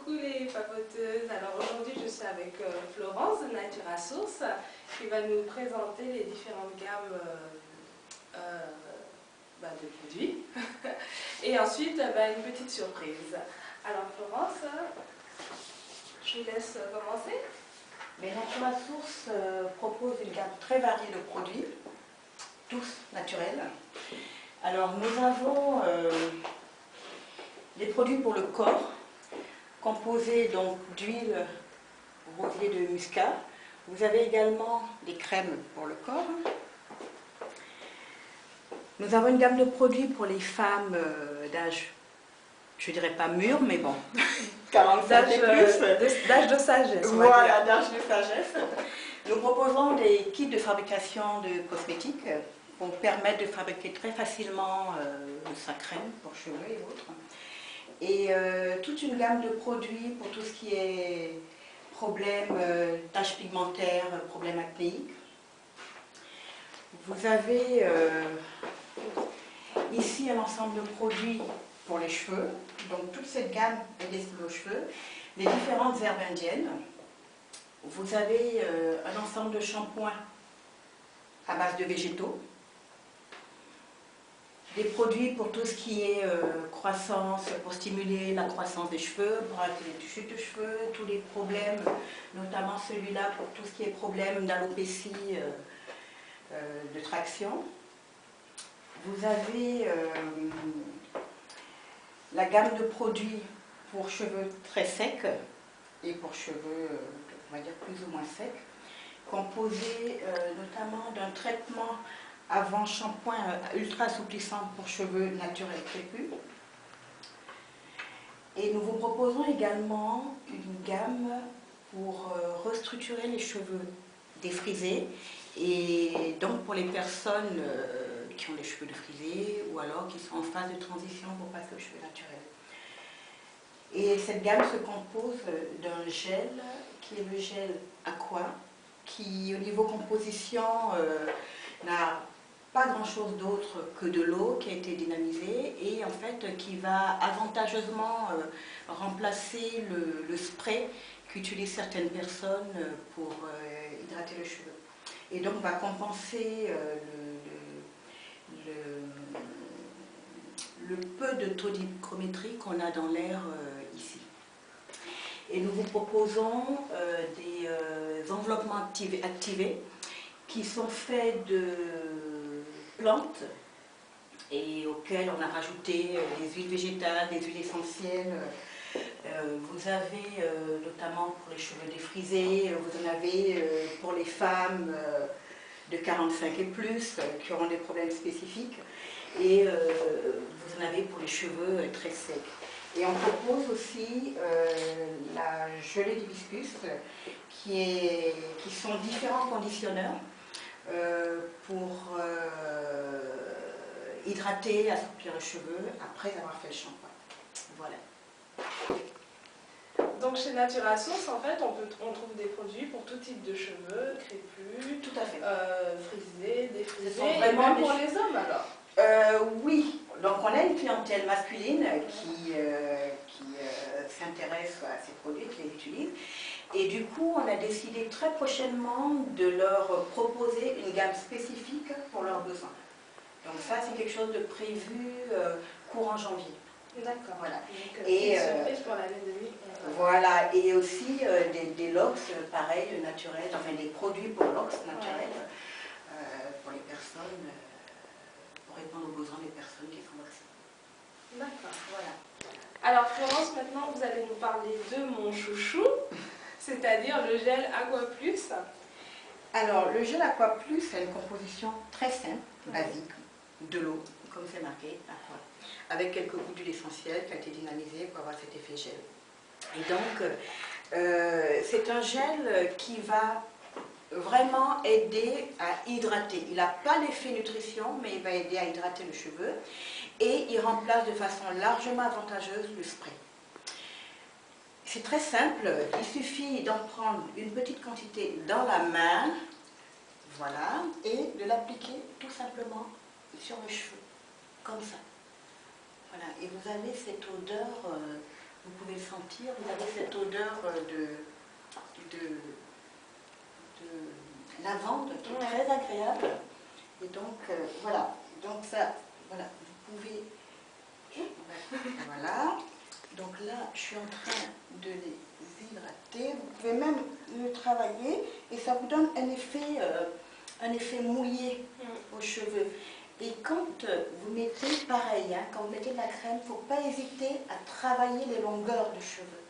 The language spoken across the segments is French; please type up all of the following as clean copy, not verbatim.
beaucoup les papoteuses. Alors aujourd'hui je suis avec Florence de Natura Source qui va nous présenter les différentes gammes de produits. Et ensuite une petite surprise. Alors Florence, je vous laisse commencer. Mais Natura Source propose une gamme très variée de produits, tous naturels. Alors nous avons des produits pour le corps, composés donc d'huile rosier de muscat. Vous avez également des crèmes pour le corps. Nous avons une gamme de produits pour les femmes d'âge, je dirais pas mûr, mais bon, 45 et plus. D'âge de sagesse. Voilà, d'âge de sagesse. Nous proposons des kits de fabrication de cosmétiques pour permettre de fabriquer très facilement sa crème pour cheveux et autres. Et toute une gamme de produits pour tout ce qui est problèmes, taches pigmentaires, problèmes acnéiques. Vous avez ici un ensemble de produits pour les cheveux. Donc toute cette gamme est destinée aux cheveux. Les différentes herbes indiennes. Vous avez un ensemble de shampoings à base de végétaux. Des produits pour tout ce qui est croissance, pour stimuler la croissance des cheveux, pour arrêter les chutes de cheveux, tous les problèmes, notamment celui-là pour tout ce qui est problème d'alopécie, de traction. Vous avez la gamme de produits pour cheveux très secs et pour cheveux, on va dire, plus ou moins secs, composée notamment d'un traitement avant shampoing ultra assouplissant pour cheveux naturels crépus. Et nous vous proposons également une gamme pour restructurer les cheveux défrisés, et donc pour les personnes qui ont les cheveux défrisés ou alors qui sont en phase de transition pour passer aux cheveux naturels. Et cette gamme se compose d'un gel qui est le gel Aqua, qui au niveau composition n'a pas grand chose d'autre que de l'eau qui a été dynamisée et en fait qui va avantageusement remplacer le spray qu'utilisent certaines personnes pour hydrater le cheveu. Et donc va compenser le peu de taux d'hygrométrie qu'on a dans l'air ici. Et nous vous proposons des enveloppements activés qui sont faits de plantes et auxquelles on a rajouté des huiles végétales, des huiles essentielles. Vous avez notamment pour les cheveux défrisés, vous en avez pour les femmes de 45 et plus qui auront des problèmes spécifiques, et vous en avez pour les cheveux très secs. Et on propose aussi la gelée d'hibiscus qui sont différents conditionneurs pour hydrater, assouplir les cheveux après avoir fait le shampoing. Voilà. Donc chez Natura Source, en fait, on trouve des produits pour tout type de cheveux, crépus, Tout à fait. Frisés, défrisés, Et même pour les hommes alors. Oui, donc on a une clientèle masculine qui s'intéresse à ces produits, qui les utilise. Et du coup, on a décidé très prochainement de leur proposer une gamme spécifique pour leurs besoins. Donc ça, c'est quelque chose de prévu courant janvier. D'accord. Voilà. Donc, et surprise pour l'année 2011. Voilà, et aussi des locks, pareil, naturels, enfin des produits pour locks naturels, pour les personnes, pour répondre aux besoins des personnes qui sont vaccinées. D'accord, voilà. Alors Florence, maintenant vous allez nous parler de mon chouchou, c'est-à-dire le gel Aqua Plus. Alors, le gel Aqua Plus a une composition très simple, basique, de l'eau, comme c'est marqué, Aqua, avec quelques gouttes d'huile essentielle qui a été dynamisée pour avoir cet effet gel. Et donc, c'est un gel qui va vraiment aider à hydrater. Il n'a pas l'effet nutrition, mais il va aider à hydrater le cheveu et il remplace de façon largement avantageuse le spray. C'est très simple, il suffit d'en prendre une petite quantité dans la main, voilà, et de l'appliquer tout simplement sur le cheveu, comme ça. Voilà, et vous avez cette odeur vous pouvez le sentir, vous avez cette odeur de lavande qui est très agréable. Et donc, voilà. Donc ça, voilà, vous pouvez... Voilà. Donc là, je suis en train de les hydrater. Vous pouvez même le travailler et ça vous donne un effet mouillé aux cheveux. Et quand vous mettez, pareil, hein, quand vous mettez de la crème, il ne faut pas hésiter à travailler les longueurs de cheveux.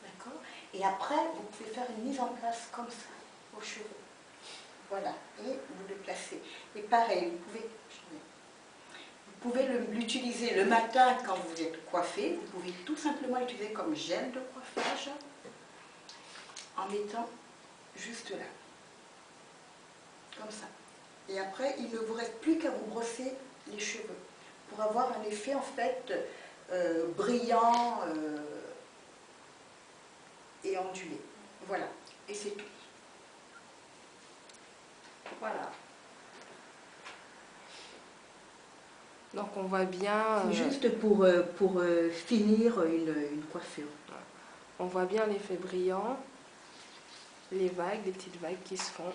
D'accord? Et après, vous pouvez faire une mise en place comme ça, aux cheveux. Voilà, et vous le placez. Et pareil, vous pouvez l'utiliser le matin quand vous êtes coiffé. Vous pouvez tout simplement l'utiliser comme gel de coiffage en mettant juste là, comme ça. Et après, il ne vous reste plus qu'à vous brosser les cheveux pour avoir un effet en fait brillant et ondulé. Voilà, et c'est tout. Voilà. Donc on voit bien... Juste pour finir une coiffure. On voit bien l'effet brillant, les vagues, les petites vagues qui se font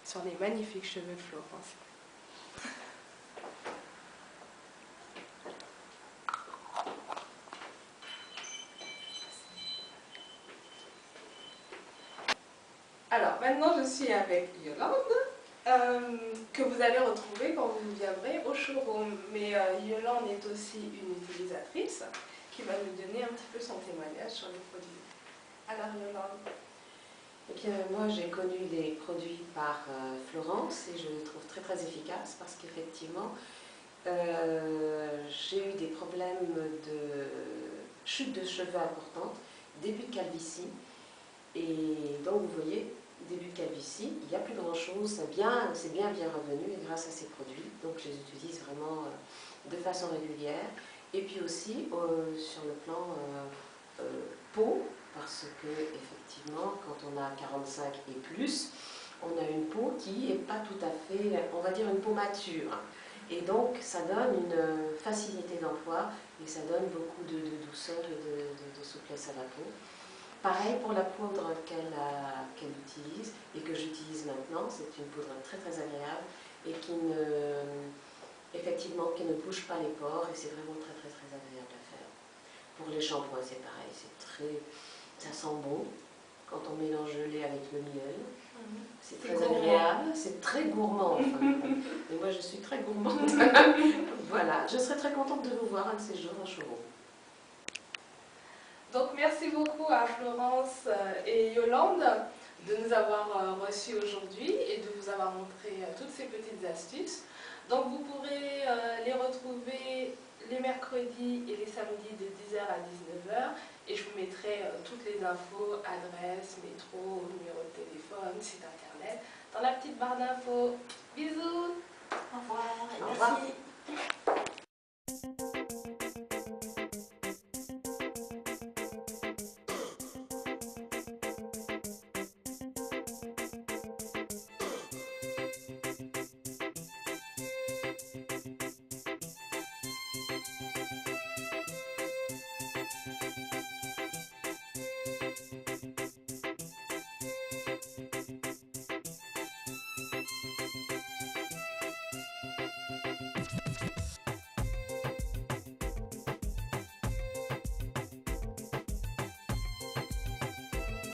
sur les magnifiques cheveux de Florence. Alors maintenant je suis avec Yolande, que vous allez retrouver quand vous viendrez au showroom. Mais Yolande est aussi une utilisatrice qui va nous donner un petit peu son témoignage sur les produits. Alors Yolande. Eh bien, moi j'ai connu les produits par Florence et je les trouve très très efficaces parce qu'effectivement j'ai eu des problèmes de chute de cheveux importante, début de calvitie, et donc vous voyez, début de calvitie, il n'y a plus grand chose, c'est bien revenu et grâce à ces produits, donc je les utilise vraiment de façon régulière. Et puis aussi sur le plan peau, parce que effectivement quand on a 45 et plus, on a une peau qui n'est pas tout à fait, on va dire une peau mature. Et donc ça donne une facilité d'emploi et ça donne beaucoup de douceur et de souplesse à la peau. Pareil pour la poudre qu'elle utilise et que j'utilise maintenant, c'est une poudre très très agréable et qui effectivement qui ne bouge pas les pores et c'est vraiment très très très agréable à faire. Pour les shampoings c'est pareil, ça sent bon quand on mélange le lait avec le miel. C'est très agréable, c'est très gourmand enfin. Et moi je suis très gourmande. Voilà, je serais très contente de vous voir un de ces jours en showroom. Donc merci beaucoup à Florence et Yolande de nous avoir reçus aujourd'hui et de vous avoir montré toutes ces petites astuces. Donc vous pourrez les retrouver les mercredis et les samedis de 10h à 19h et je vous mettrai toutes les infos, adresse, métro, numéro de téléphone, site internet dans la petite barre d'infos. Bisous. Au revoir et Au revoir. merci.